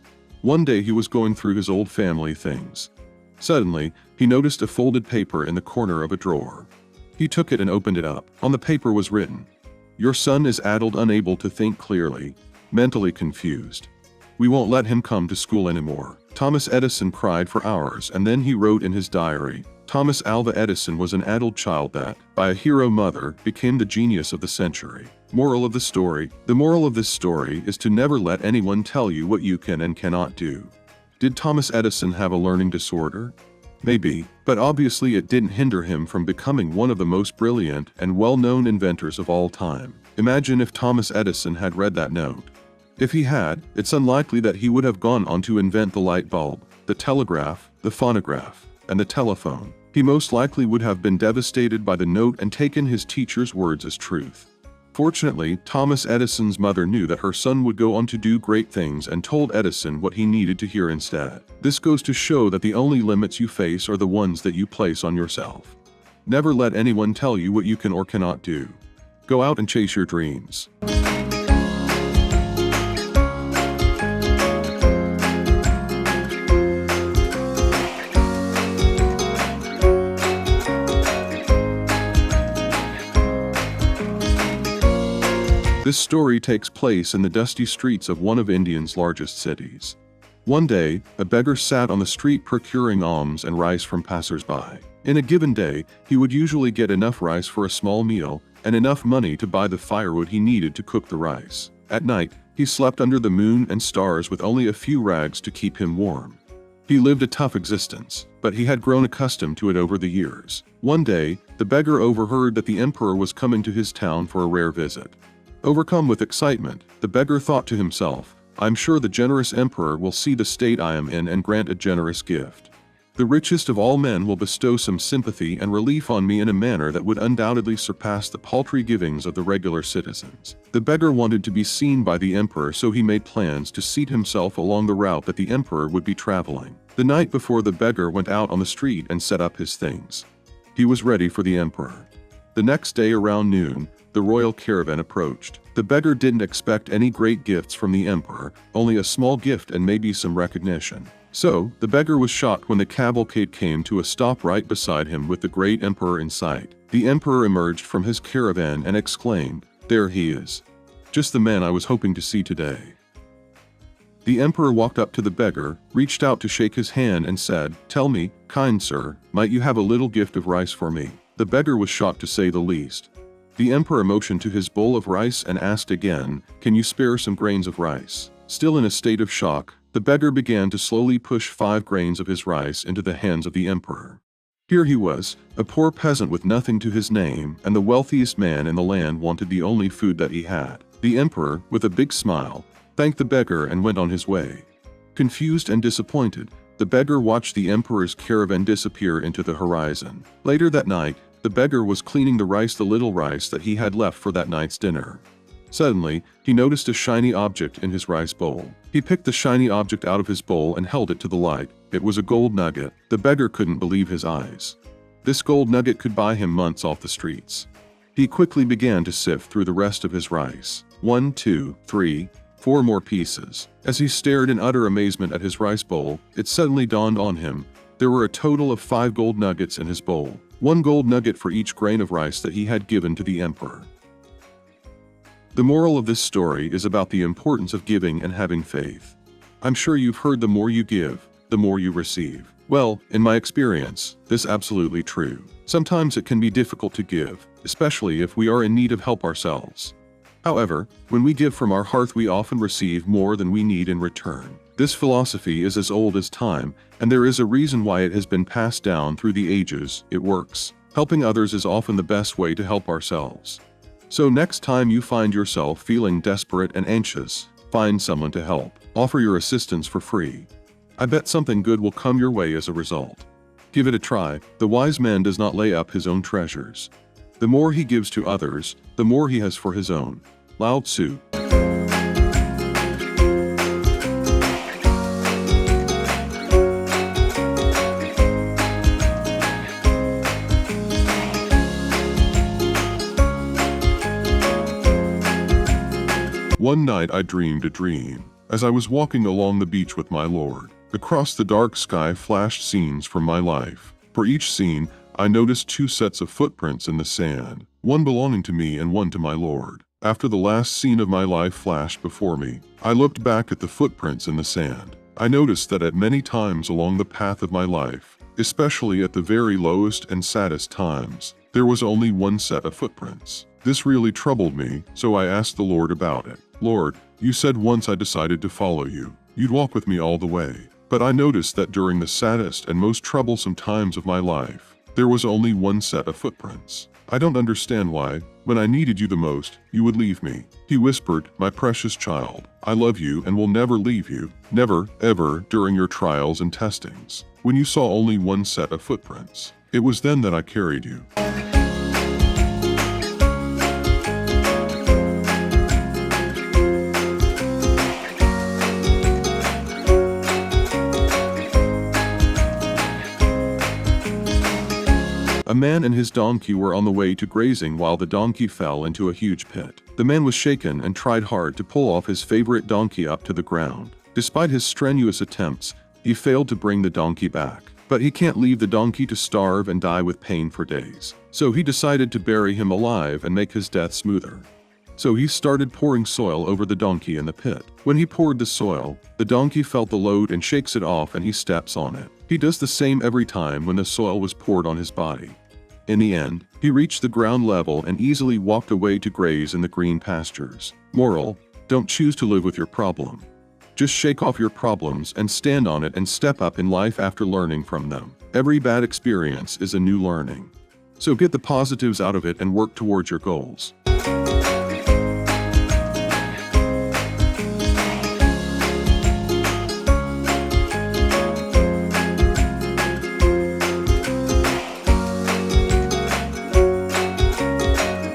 One day he was going through his old family things. Suddenly, he noticed a folded paper in the corner of a drawer. He took it and opened it up. On the paper was written, "Your son is adult, unable to think clearly, mentally confused. We won't let him come to school anymore." Thomas Edison cried for hours, and then he wrote in his diary, "Thomas Alva Edison was an adult child that, by a hero mother, became the genius of the century." Moral of the story: the moral of this story is to never let anyone tell you what you can and cannot do. Did Thomas Edison have a learning disorder? Maybe, but obviously it didn't hinder him from becoming one of the most brilliant and well-known inventors of all time. Imagine if Thomas Edison had read that note. If he had, it's unlikely that he would have gone on to invent the light bulb, the telegraph, the phonograph, and the telephone. He most likely would have been devastated by the note and taken his teacher's words as truth. Fortunately, Thomas Edison's mother knew that her son would go on to do great things and told Edison what he needed to hear instead. This goes to show that the only limits you face are the ones that you place on yourself. Never let anyone tell you what you can or cannot do. Go out and chase your dreams. This story takes place in the dusty streets of one of India's largest cities. One day, a beggar sat on the street procuring alms and rice from passers-by. In a given day, he would usually get enough rice for a small meal and enough money to buy the firewood he needed to cook the rice. At night, he slept under the moon and stars with only a few rags to keep him warm. He lived a tough existence, but he had grown accustomed to it over the years. One day, the beggar overheard that the emperor was coming to his town for a rare visit. Overcome with excitement, the beggar thought to himself, "I'm sure the generous emperor will see the state I am in and grant a generous gift. The richest of all men will bestow some sympathy and relief on me in a manner that would undoubtedly surpass the paltry givings of the regular citizens." The beggar wanted to be seen by the emperor, so he made plans to seat himself along the route that the emperor would be traveling. The night before, the beggar went out on the street and set up his things. He was ready for the emperor. The next day around noon, the royal caravan approached. The beggar didn't expect any great gifts from the emperor, only a small gift and maybe some recognition. So, the beggar was shocked when the cavalcade came to a stop right beside him with the great emperor in sight. The emperor emerged from his caravan and exclaimed, "There he is. Just the man I was hoping to see today." The emperor walked up to the beggar, reached out to shake his hand and said, "Tell me, kind sir, might you have a little gift of rice for me?" The beggar was shocked to say the least. The emperor motioned to his bowl of rice and asked again, "Can you spare some grains of rice?" Still in a state of shock, the beggar began to slowly push 5 grains of his rice into the hands of the emperor. Here he was, a poor peasant with nothing to his name, and the wealthiest man in the land wanted the only food that he had. The emperor, with a big smile, thanked the beggar and went on his way. Confused and disappointed, the beggar watched the emperor's caravan disappear into the horizon. Later that night, the beggar was cleaning the little rice that he had left for that night's dinner. Suddenly, he noticed a shiny object in his rice bowl. He picked the shiny object out of his bowl and held it to the light. It was a gold nugget. The beggar couldn't believe his eyes. This gold nugget could buy him months off the streets. He quickly began to sift through the rest of his rice. 1, 2, 3, 4 more pieces. As he stared in utter amazement at his rice bowl, it suddenly dawned on him. There were a total of 5 gold nuggets in his bowl. 1 gold nugget for each grain of rice that he had given to the emperor. The moral of this story is about the importance of giving and having faith. I'm sure you've heard the more you give, the more you receive. Well, in my experience, this is absolutely true. Sometimes it can be difficult to give, especially if we are in need of help ourselves. However, when we give from our heart, we often receive more than we need in return. This philosophy is as old as time, and there is a reason why it has been passed down through the ages. It works. Helping others is often the best way to help ourselves. So next time you find yourself feeling desperate and anxious, find someone to help. Offer your assistance for free. I bet something good will come your way as a result. Give it a try. The wise man does not lay up his own treasures. The more he gives to others, the more he has for his own. Lao Tzu. One night I dreamed a dream. As I was walking along the beach with my Lord, across the dark sky flashed scenes from my life. For each scene, I noticed two sets of footprints in the sand, one belonging to me and one to my Lord. After the last scene of my life flashed before me, I looked back at the footprints in the sand. I noticed that at many times along the path of my life, especially at the very lowest and saddest times, there was only one set of footprints. This really troubled me, so I asked the Lord about it. Lord, you said once I decided to follow you, you'd walk with me all the way. But I noticed that during the saddest and most troublesome times of my life, there was only one set of footprints. I don't understand why, when I needed you the most, you would leave me. He whispered, my precious child, I love you and will never leave you, never, ever, during your trials and testings. When you saw only one set of footprints, it was then that I carried you. A man and his donkey were on the way to grazing while the donkey fell into a huge pit. The man was shaken and tried hard to pull off his favorite donkey up to the ground. Despite his strenuous attempts, he failed to bring the donkey back. But he can't leave the donkey to starve and die with pain for days. So he decided to bury him alive and make his death smoother. So he started pouring soil over the donkey in the pit. When he poured the soil, the donkey felt the load and shakes it off and he steps on it. He does the same every time when the soil was poured on his body. In the end, he reached the ground level and easily walked away to graze in the green pastures. Moral: don't choose to live with your problem. Just shake off your problems and stand on it and step up in life after learning from them. Every bad experience is a new learning. So get the positives out of it and work towards your goals.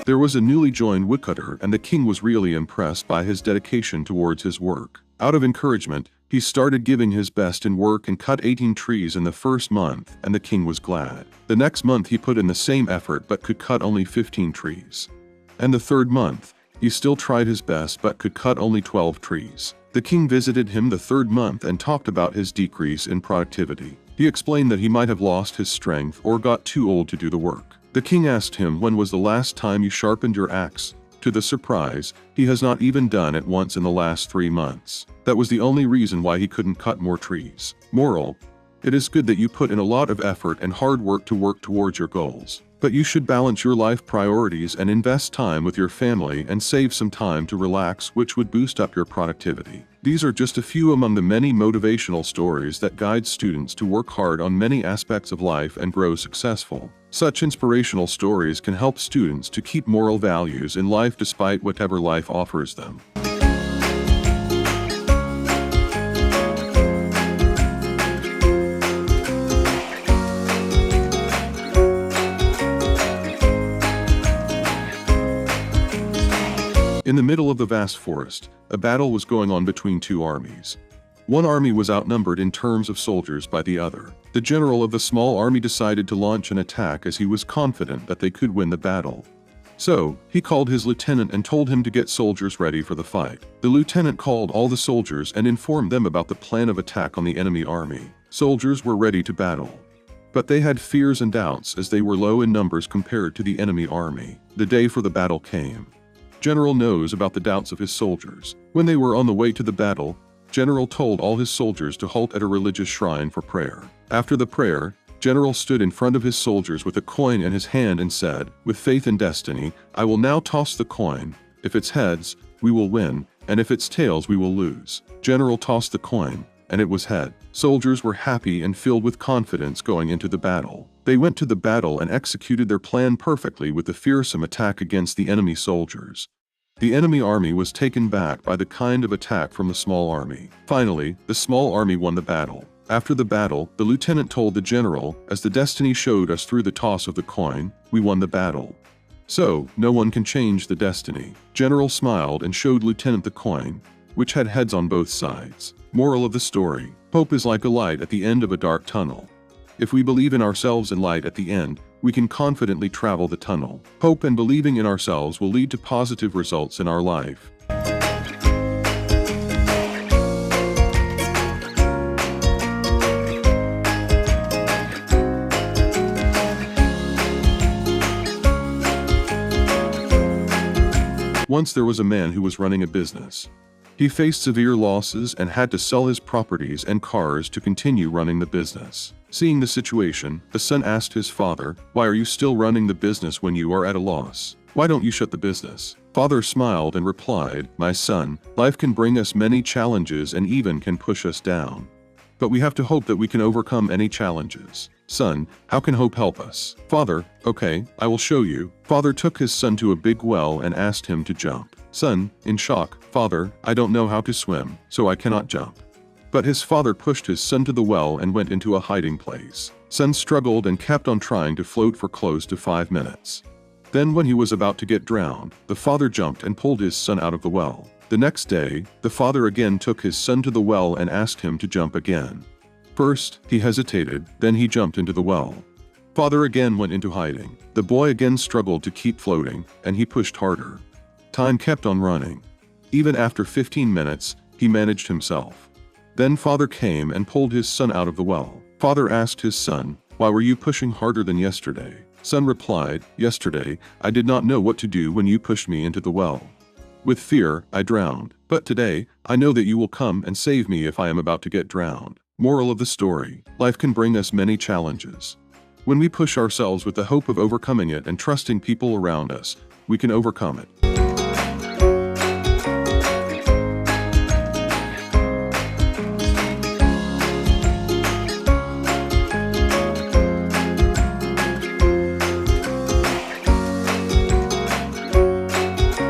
There was a newly joined woodcutter and the king was really impressed by his dedication towards his work. Out of encouragement, he started giving his best in work and cut 18 trees in the first month, and the king was glad. The next month he put in the same effort but could cut only 15 trees. And the third month, he still tried his best but could cut only 12 trees. The king visited him the third month and talked about his decrease in productivity. He explained that he might have lost his strength or got too old to do the work. The king asked him, when was the last time you sharpened your axe? To the surprise, he has not even done it once in the last 3 months. That was the only reason why he couldn't cut more trees. Moral: it is good that you put in a lot of effort and hard work to work towards your goals. But you should balance your life priorities and invest time with your family and save some time to relax, which would boost up your productivity. These are just a few among the many motivational stories that guide students to work hard on many aspects of life and grow successful. Such inspirational stories can help students to keep moral values in life despite whatever life offers them. In the middle of the vast forest, a battle was going on between two armies. One army was outnumbered in terms of soldiers by the other. The general of the small army decided to launch an attack as he was confident that they could win the battle. So, he called his lieutenant and told him to get soldiers ready for the fight. The lieutenant called all the soldiers and informed them about the plan of attack on the enemy army. Soldiers were ready to battle. But they had fears and doubts as they were low in numbers compared to the enemy army. The day for the battle came. General knows about the doubts of his soldiers. When they were on the way to the battle, General told all his soldiers to halt at a religious shrine for prayer. After the prayer, General stood in front of his soldiers with a coin in his hand and said, "With faith in destiny, I will now toss the coin. If it's heads, we will win, and if it's tails, we will lose." General tossed the coin. and it was head. Soldiers were happy and filled with confidence going into the battle. They went to the battle and executed their plan perfectly with a fearsome attack against the enemy soldiers. The enemy army was taken back by the kind of attack from the small army. Finally, the small army won the battle. After the battle, the lieutenant told the general, as the destiny showed us through the toss of the coin, we won the battle. So, no one can change the destiny. General smiled and showed lieutenant the coin, which had heads on both sides. Moral of the story: hope is like a light at the end of a dark tunnel. If we believe in ourselves and light at the end, we can confidently travel the tunnel. Hope and believing in ourselves will lead to positive results in our life. Once there was a man who was running a business. He faced severe losses and had to sell his properties and cars to continue running the business. Seeing the situation, the son asked his father, "Why are you still running the business when you are at a loss? Why don't you shut the business?" Father smiled and replied, "My son, life can bring us many challenges and even can push us down. But we have to hope that we can overcome any challenges. Son, how can hope help us?" Father, "Okay, I will show you." Father took his son to a big well and asked him to jump. Son, in shock, "Father, I don't know how to swim, so I cannot jump." But his father pushed his son to the well and went into a hiding place. Son struggled and kept on trying to float for close to 5 minutes. Then when he was about to get drowned, the father jumped and pulled his son out of the well. The next day, the father again took his son to the well and asked him to jump again. First, he hesitated, then he jumped into the well. Father again went into hiding. The boy again struggled to keep floating, and he pushed harder. Time kept on running. Even after 15 minutes, he managed himself. Then father came and pulled his son out of the well. Father asked his son, "Why were you pushing harder than yesterday?" Son replied, "Yesterday, I did not know what to do when you pushed me into the well. With fear, I drowned. But today, I know that you will come and save me if I am about to get drowned." Moral of the story: life can bring us many challenges. When we push ourselves with the hope of overcoming it and trusting people around us, we can overcome it.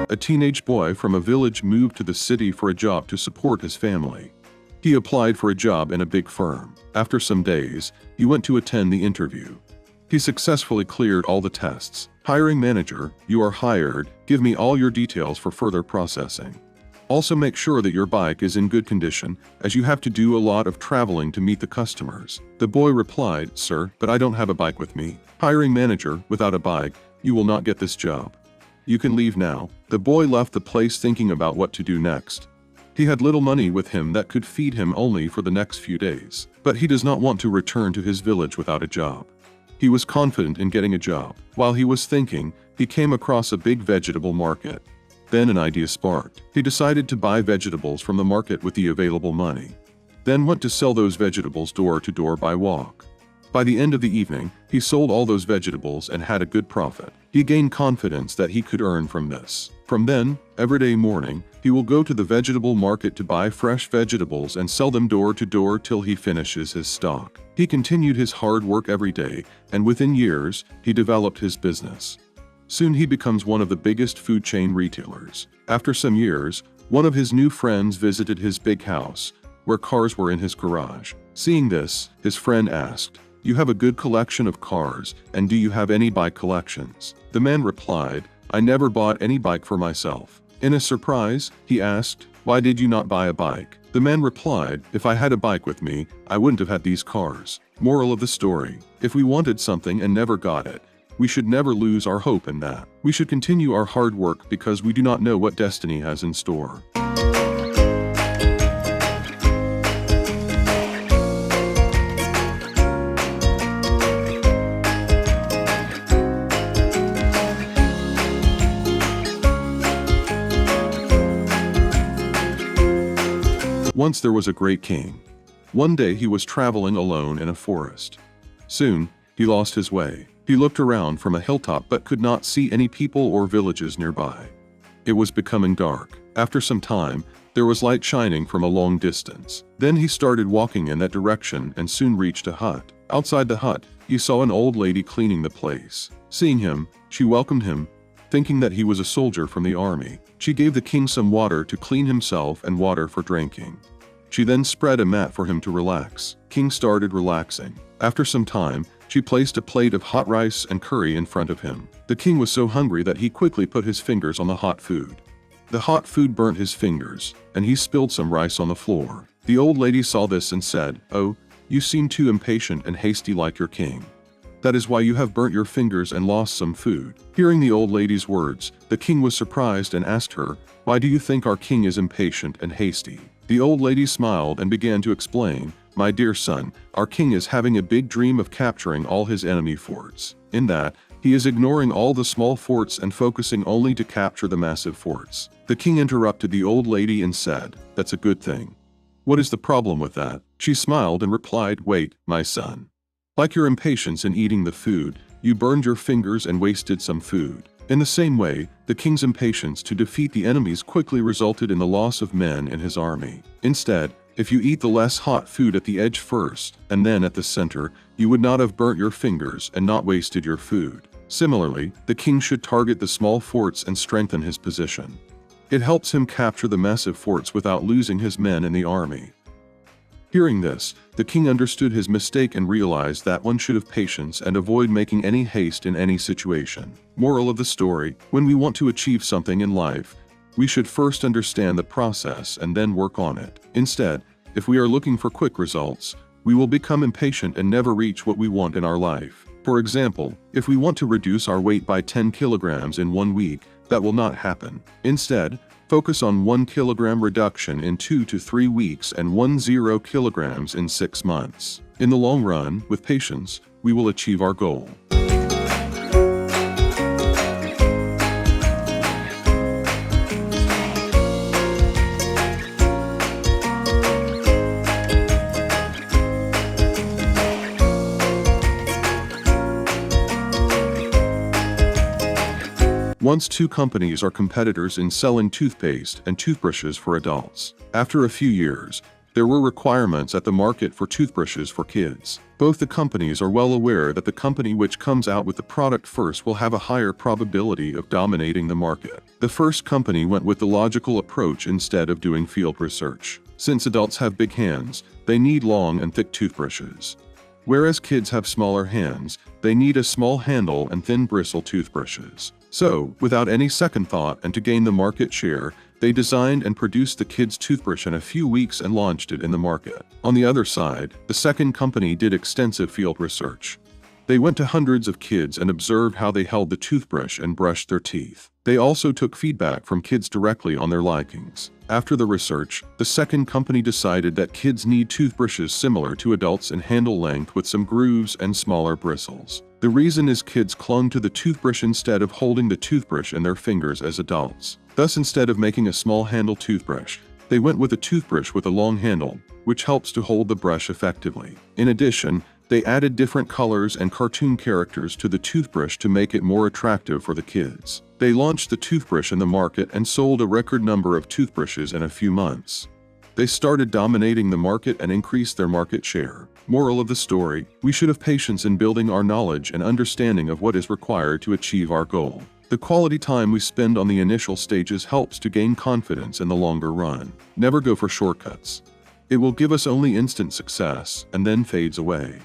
A teenage boy from a village moved to the city for a job to support his family. He applied for a job in a big firm. After some days, he went to attend the interview. He successfully cleared all the tests. "Hiring manager, you are hired. Give me all your details for further processing. Also make sure that your bike is in good condition, as you have to do a lot of traveling to meet the customers." The boy replied, "Sir, but I don't have a bike with me." "Hiring manager, without a bike, you will not get this job. You can leave now." The boy left the place thinking about what to do next. He had little money with him that could feed him only for the next few days. But he does not want to return to his village without a job. He was confident in getting a job. While he was thinking, he came across a big vegetable market. Then an idea sparked. He decided to buy vegetables from the market with the available money. Then went to sell those vegetables door to door by walk. By the end of the evening, he sold all those vegetables and had a good profit. He gained confidence that he could earn from this. From then, every day morning, he will go to the vegetable market to buy fresh vegetables and sell them door to door till he finishes his stock. He continued his hard work every day, and within years, he developed his business. Soon he becomes one of the biggest food chain retailers. After some years, one of his new friends visited his big house, where cars were in his garage. Seeing this, his friend asked, "You have a good collection of cars, and do you have any bike collections?" The man replied, "I never bought any bike for myself." In a surprise, he asked, "Why did you not buy a bike?" The man replied, "If I had a bike with me, I wouldn't have had these cars." Moral of the story: if we wanted something and never got it, we should never lose our hope in that. We should continue our hard work because we do not know what destiny has in store. Once there was a great king. One day he was traveling alone in a forest. Soon, he lost his way. He looked around from a hilltop but could not see any people or villages nearby. It was becoming dark. After some time, There was light shining from a long distance. Then he started walking in that direction and soon reached a hut. Outside the hut, he saw an old lady cleaning the place. Seeing him, she welcomed him, thinking that he was a soldier from the army. She gave the king some water to clean himself and water for drinking. She then spread a mat for him to relax. King started relaxing. After some time, she placed a plate of hot rice and curry in front of him. The king was so hungry that he quickly put his fingers on the hot food. The hot food burnt his fingers, and he spilled some rice on the floor. The old lady saw this and said, "Oh, you seem too impatient and hasty like your king. That is why you have burnt your fingers and lost some food." Hearing the old lady's words, the king was surprised and asked her, "Why do you think our king is impatient and hasty?" The old lady smiled and began to explain, "My dear son, our king is having a big dream of capturing all his enemy forts. In that, he is ignoring all the small forts and focusing only to capture the massive forts." The king interrupted the old lady and said, "That's a good thing. What is the problem with that?" She smiled and replied, "Wait, my son. Like your impatience in eating the food, you burned your fingers and wasted some food. In the same way, the king's impatience to defeat the enemies quickly resulted in the loss of men in his army. Instead, if you eat the less hot food at the edge first, and then at the center, you would not have burnt your fingers and not wasted your food." Similarly, the king should target the small forts and strengthen his position. It helps him capture the massive forts without losing his men in the army. Hearing this, the king understood his mistake and realized that one should have patience and avoid making any haste in any situation. Moral of the story: when we want to achieve something in life, we should first understand the process and then work on it. Instead, if we are looking for quick results, we will become impatient and never reach what we want in our life. For example, if we want to reduce our weight by 10 kilograms in 1 week, that will not happen. Instead, focus on 1 kilogram reduction in 2 to 3 weeks and 10 kilograms in 6 months. In the long run, with patience, we will achieve our goal. Once two companies are competitors in selling toothpaste and toothbrushes for adults. After a few years, there were requirements at the market for toothbrushes for kids. Both the companies are well aware that the company which comes out with the product first will have a higher probability of dominating the market. The first company went with the logical approach instead of doing field research. Since adults have big hands, they need long and thick toothbrushes. Whereas kids have smaller hands, they need a small handle and thin bristle toothbrushes. So, without any second thought and to gain the market share, they designed and produced the kids' toothbrush in a few weeks and launched it in the market. On the other side, the second company did extensive field research. They went to hundreds of kids and observed how they held the toothbrush and brushed their teeth. They also took feedback from kids directly on their likings. After the research, the second company decided that kids need toothbrushes similar to adults in handle length with some grooves and smaller bristles. The reason is kids clung to the toothbrush instead of holding the toothbrush in their fingers as adults. Thus, instead of making a small handle toothbrush, they went with a toothbrush with a long handle, which helps to hold the brush effectively. In addition, they added different colors and cartoon characters to the toothbrush to make it more attractive for the kids. They launched the toothbrush in the market and sold a record number of toothbrushes in a few months. They started dominating the market and increased their market share. Moral of the story: we should have patience in building our knowledge and understanding of what is required to achieve our goal. The quality time we spend on the initial stages helps to gain confidence in the longer run. Never go for shortcuts. It will give us only instant success and then fades away.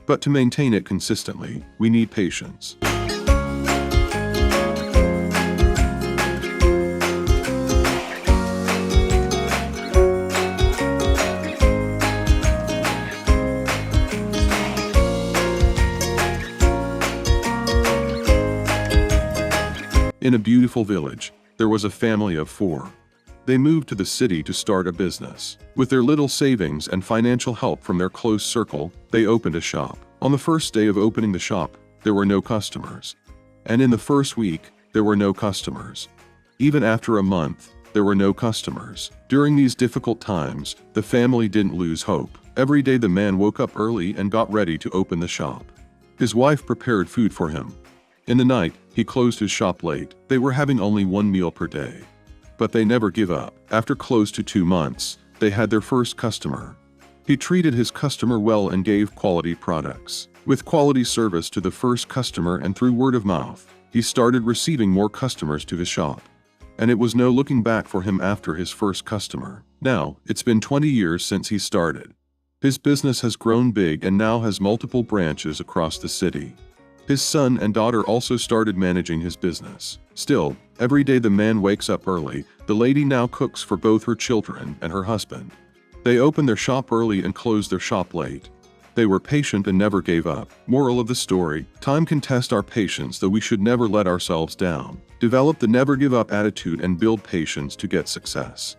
But to maintain it consistently, we need patience. In a beautiful village, there was a family of 4. They moved to the city to start a business. With their little savings and financial help from their close circle, they opened a shop. On the first day of opening the shop, there were no customers. And in the first week, there were no customers. Even after a month, there were no customers. During these difficult times, the family didn't lose hope. Every day the man woke up early and got ready to open the shop. His wife prepared food for him. In the night, he closed his shop late. They were having only 1 meal per day. But they never give up. After close to 2 months, they had their first customer. He treated his customer well and gave quality products. With quality service to the first customer and through word of mouth, he started receiving more customers to his shop. And it was no looking back for him after his first customer. Now, it's been 20 years since he started. His business has grown big and now has multiple branches across the city. His son and daughter also started managing his business. Still, every day the man wakes up early, the lady now cooks for both her children and her husband. They open their shop early and close their shop late. They were patient and never gave up. Moral of the story: time can test our patience, though we should never let ourselves down. Develop the never give up attitude and build patience to get success.